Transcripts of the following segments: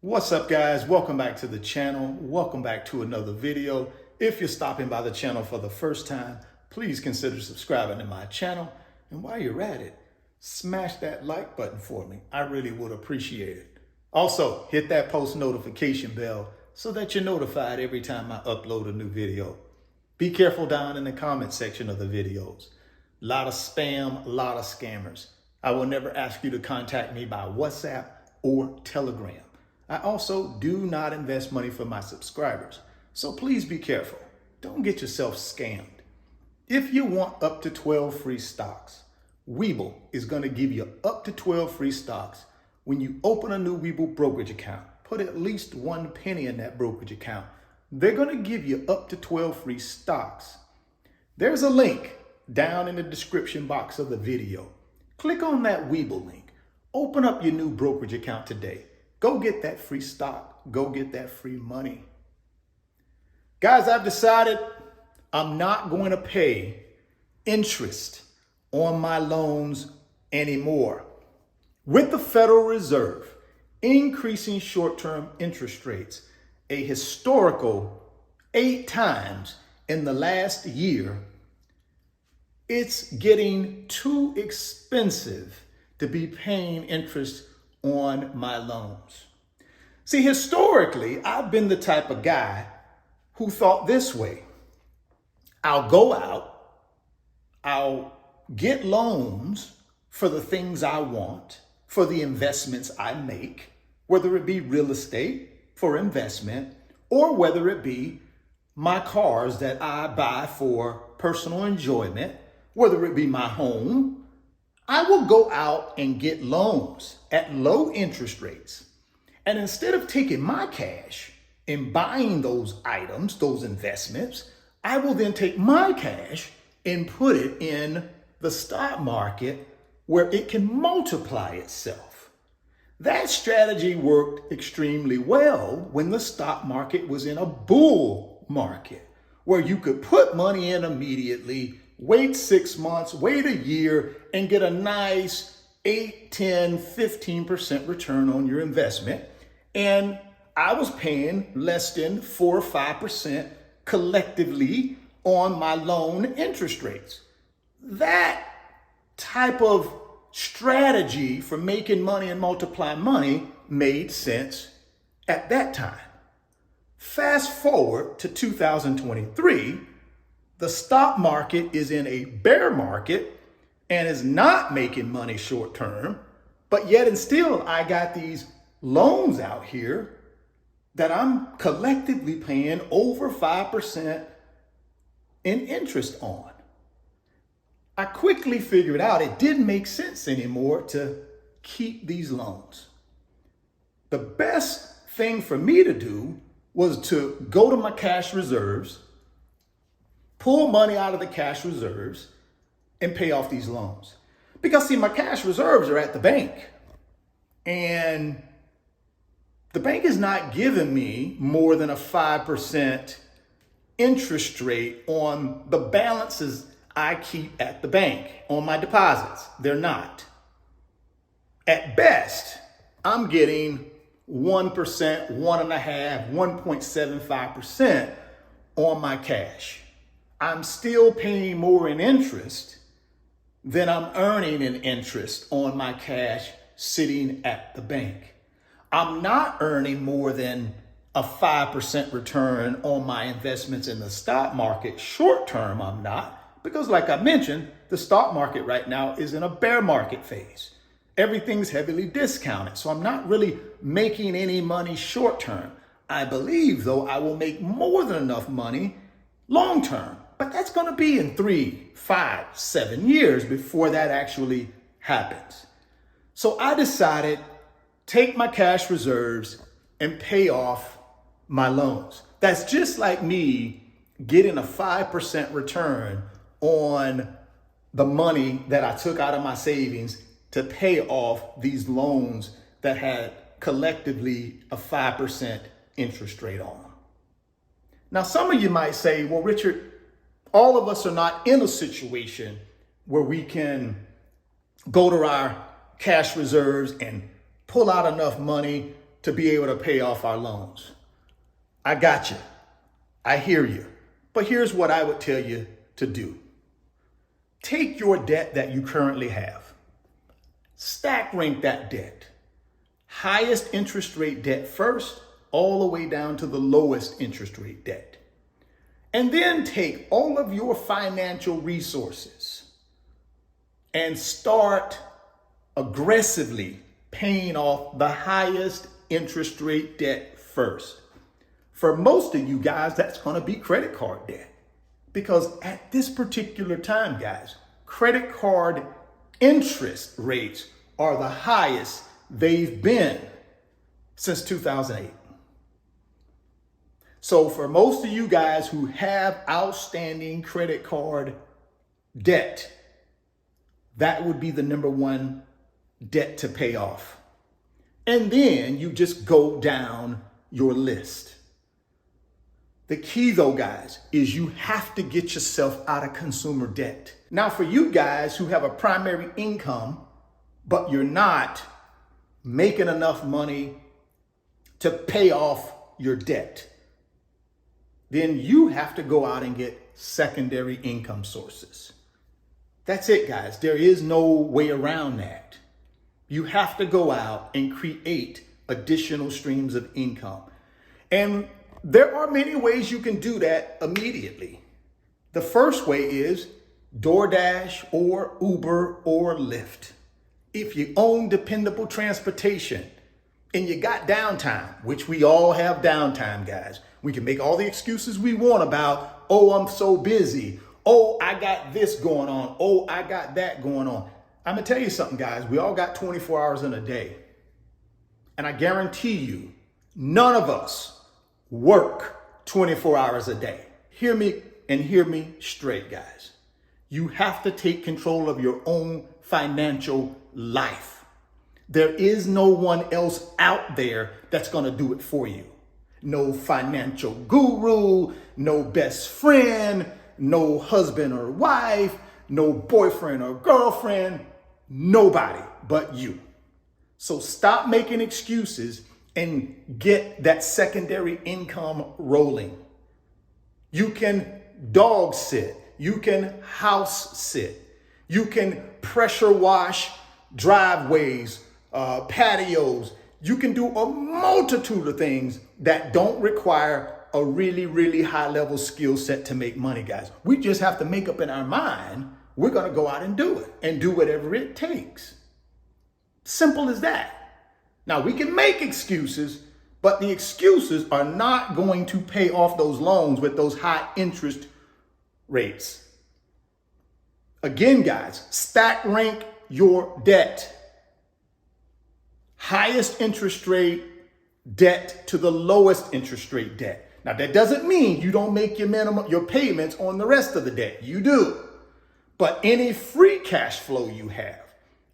What's up, guys? Welcome back to the channel. Welcome back to another video. If you're stopping by the channel for the first time, please consider subscribing to my channel. And while you're at it, smash that like button for me. I really would appreciate it. Also, hit that post notification bell so that you're notified every time I upload a new video. Be careful down in the comment section of the videos. A lot of spam, a lot of scammers. I will never ask you to contact me by WhatsApp or Telegram. I also do not invest money for my subscribers, so please be careful. Don't get yourself scammed. If you want up to 12 free stocks, Webull is going to give you up to 12 free stocks when you open a new Webull brokerage account. Put at least 1 penny in that brokerage account. They're going to give you up to 12 free stocks. There's a link down in the description box of the video. Click on that Webull link. Open up your new brokerage account today. Go get that free stock. Go get that free money. Guys, I've decided I'm not going to pay interest on my loans anymore. With the Federal Reserve increasing short-term interest rates, a historical 8 times in the last year, it's getting too expensive to be paying interest on my loans. See, historically, I've been the type of guy who thought this way. I'll go out, I'll get loans for the things I want, for the investments I make, whether it be real estate for investment, or whether it be my cars that I buy for personal enjoyment, whether it be my home. I will go out and get loans at low interest rates. And instead of taking my cash and buying those items, those investments, I will then take my cash and put it in the stock market where it can multiply itself. That strategy worked extremely well when the stock market was in a bull market, where you could put money in immediately, wait 6 months, wait a year, and get a nice 8, 10, 15% return on your investment. And I was paying less than 4 or 5% collectively on my loan interest rates. That type of strategy for making money and multiplying money made sense at that time. Fast forward to 2023, the stock market is in a bear market and is not making money short term, but yet and still I got these loans out here that I'm collectively paying over 5% in interest on. I quickly figured out it didn't make sense anymore to keep these loans. The best thing for me to do was to go to my cash reserves, pull money out of the cash reserves, and pay off these loans. Because see, my cash reserves are at the bank, and the bank is not giving me more than a 5% interest rate on the balances I keep at the bank, on my deposits. They're not. At best, I'm getting 1%, 1.5%, 1.75% on my cash. I'm still paying more in interest than I'm earning in interest on my cash sitting at the bank. I'm not earning more than a 5% return on my investments in the stock market. Short term, I'm not, because like I mentioned, the stock market right now is in a bear market phase. Everything's heavily discounted, so I'm not really making any money short term. I believe, though, I will make more than enough money long term. But that's going to be in 3, 5, 7 years before that actually happens. So I decided, take my cash reserves and pay off my loans. That's just like me getting a 5% return on the money that I took out of my savings to pay off these loans that had collectively a 5% interest rate on them. Now, some of you might say, well, Richard, all of us are not in a situation where we can go to our cash reserves and pull out enough money to be able to pay off our loans. I got you. I hear you. But here's what I would tell you to do. Take your debt that you currently have. Stack rank that debt. Highest interest rate debt first, all the way down to the lowest interest rate debt. And then take all of your financial resources and start aggressively paying off the highest interest rate debt first. For most of you guys, that's going to be credit card debt. Because at this particular time, guys, credit card interest rates are the highest they've been since 2008. So for most of you guys who have outstanding credit card debt, that would be the number one debt to pay off. And then you just go down your list. The key though, guys, is you have to get yourself out of consumer debt. Now, for you guys who have a primary income, but you're not making enough money to pay off your debt, then you have to go out and get secondary income sources. That's it, guys. There is no way around that. You have to go out and create additional streams of income. And there are many ways you can do that immediately. The first way is DoorDash or Uber or Lyft. If you own dependable transportation and you got downtime, which we all have downtime, guys. We can make all the excuses we want about, oh, I'm so busy. Oh, I got this going on. Oh, I got that going on. I'm going to tell you something, guys. We all got 24 hours in a day. And I guarantee you, none of us work 24 hours a day. Hear me and hear me straight, guys. You have to take control of your own financial life. There is no one else out there that's going to do it for you. No financial guru, no best friend, no husband or wife, no boyfriend or girlfriend, nobody but you. So stop making excuses and get that secondary income rolling. You can dog sit. You can house sit. You can pressure wash driveways, patios. You can do a multitude of things that don't require a really, really high level skill set to make money, guys. We just have to make up in our mind, we're going to go out and do it and do whatever it takes. Simple as that. Now, we can make excuses, but the excuses are not going to pay off those loans with those high interest rates. Again, guys, stack rank your debt. Highest interest rate debt to the lowest interest rate debt. Now, that doesn't mean you don't make your payments on the rest of the debt. You do. But any free cash flow you have,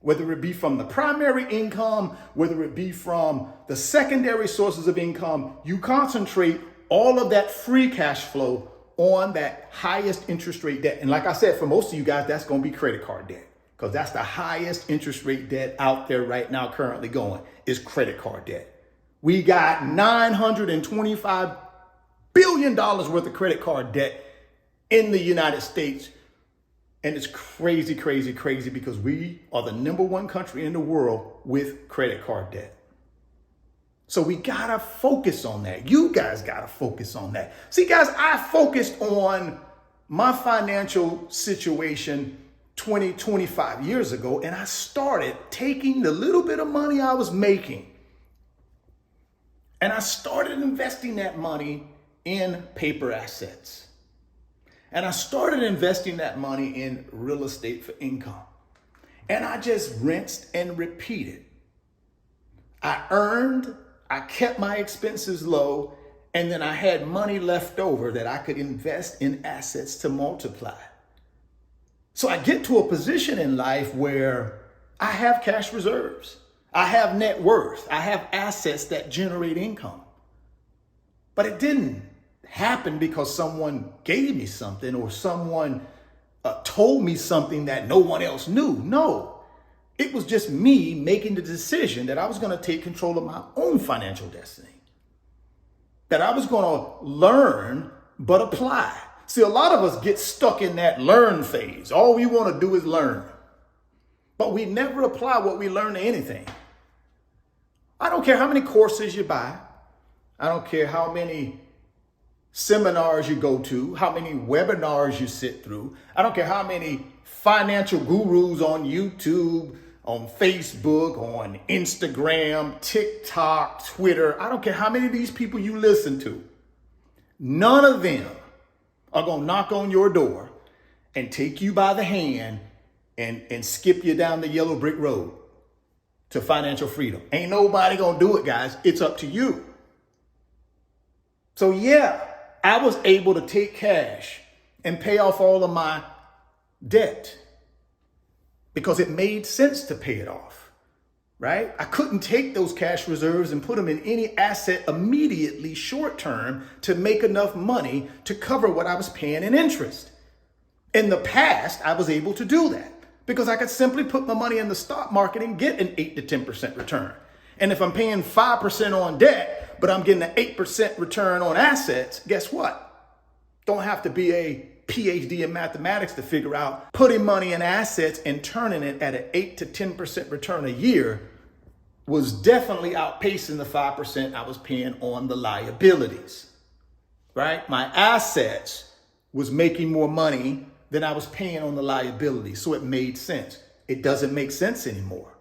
whether it be from the primary income, whether it be from the secondary sources of income, you concentrate all of that free cash flow on that highest interest rate debt. And like I said, for most of you guys, that's going to be credit card debt, because that's the highest interest rate debt out there right now currently going is credit card debt. We got $925 billion worth of credit card debt in the United States. And it's crazy, crazy, crazy, because we are the number one country in the world with credit card debt. So we got to focus on that. You guys got to focus on that. See, guys, I focused on my financial situation 25 years ago, and I started taking the little bit of money I was making, and I started investing that money in paper assets. And I started investing that money in real estate for income. And I just rinsed and repeated. I kept my expenses low, and then I had money left over that I could invest in assets to multiply. So I get to a position in life where I have cash reserves. I have net worth. I have assets that generate income. But it didn't happen because someone gave me something or someone told me something that no one else knew. No, It was just me making the decision that I was going to take control of my own financial destiny. That I was going to learn, but apply. See, a lot of us get stuck in that learn phase. All we want to do is learn. But we never apply what we learn to anything. I don't care how many courses you buy. I don't care how many seminars you go to, how many webinars you sit through. I don't care how many financial gurus on YouTube, on Facebook, on Instagram, TikTok, Twitter. I don't care how many of these people you listen to. None of them are going to knock on your door and take you by the hand and skip you down the yellow brick road to financial freedom. Ain't nobody going to do it, guys. It's up to you. So yeah, I was able to take cash and pay off all of my debt because it made sense to pay it off, right? I couldn't take those cash reserves and put them in any asset immediately short term to make enough money to cover what I was paying in interest. In the past, I was able to do that because I could simply put my money in the stock market and get an 8 to 10% return. And if I'm paying 5% on debt, but I'm getting an 8% return on assets, guess what? Don't have to be a PhD in mathematics to figure out putting money in assets and turning it at an 8 to 10% return a year was definitely outpacing the 5% I was paying on the liabilities, right? My assets was making more money than I was paying on the liabilities. So it made sense. It doesn't make sense anymore.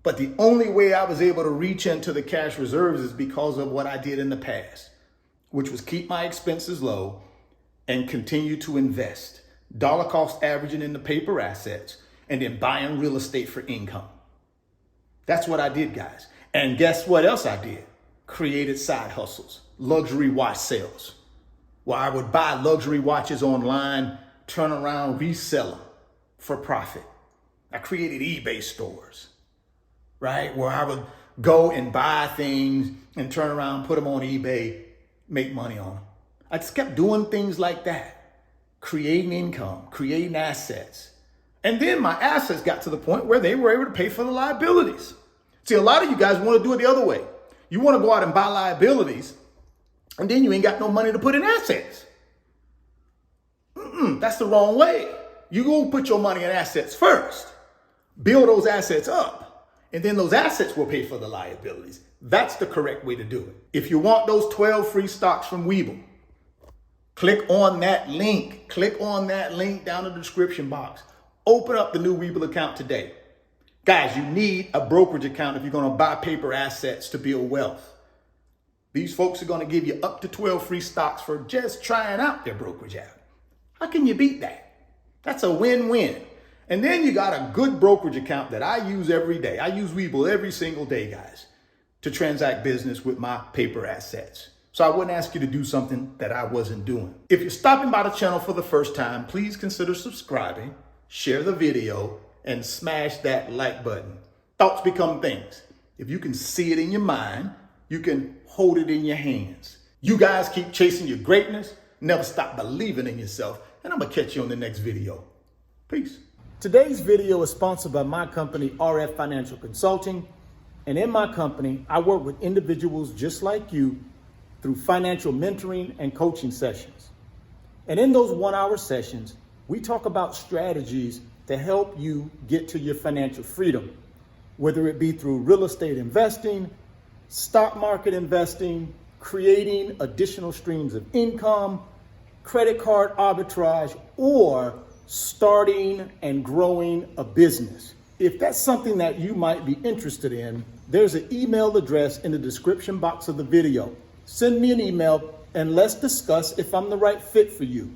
But the only way I was able to reach into the cash reserves is because of what I did in the past, which was keep my expenses low and continue to invest, dollar cost averaging in the paper assets, and then buying real estate for income. That's what I did, guys. And guess what else I did? Created side hustles, luxury watch sales, where I would buy luxury watches online, turn around, resell them for profit. I created eBay stores, right? Where I would go and buy things and turn around, put them on eBay, make money on them. I just kept doing things like that, creating income, creating assets. And then my assets got to the point where they were able to pay for the liabilities. See, a lot of you guys want to do it the other way. You want to go out and buy liabilities, and then you ain't got no money to put in assets. That's the wrong way. You go put your money in assets first, build those assets up, and then those assets will pay for the liabilities. That's the correct way to do it. If you want those 12 free stocks from Webull, click on that link. Click on that link down in the description box. Open up the new Webull account today. Guys, you need a brokerage account if you're going to buy paper assets to build wealth. These folks are going to give you up to 12 free stocks for just trying out their brokerage app. How can you beat that? That's a win-win. And then you got a good brokerage account that I use every day. I use Webull every single day, guys, to transact business with my paper assets. So I wouldn't ask you to do something that I wasn't doing. If you're stopping by the channel for the first time, please consider subscribing, share the video, and smash that like button. Thoughts become things. If you can see it in your mind, you can hold it in your hands. You guys keep chasing your greatness, never stop believing in yourself, and I'm gonna catch you on the next video. Peace. Today's video is sponsored by my company, RF Financial Consulting. And in my company, I work with individuals just like you through financial mentoring and coaching sessions. And in those 1-hour sessions, we talk about strategies to help you get to your financial freedom, whether it be through real estate investing, stock market investing, creating additional streams of income, credit card arbitrage, or starting and growing a business. If that's something that you might be interested in, there's an email address in the description box of the video. Send me an email and let's discuss if I'm the right fit for you.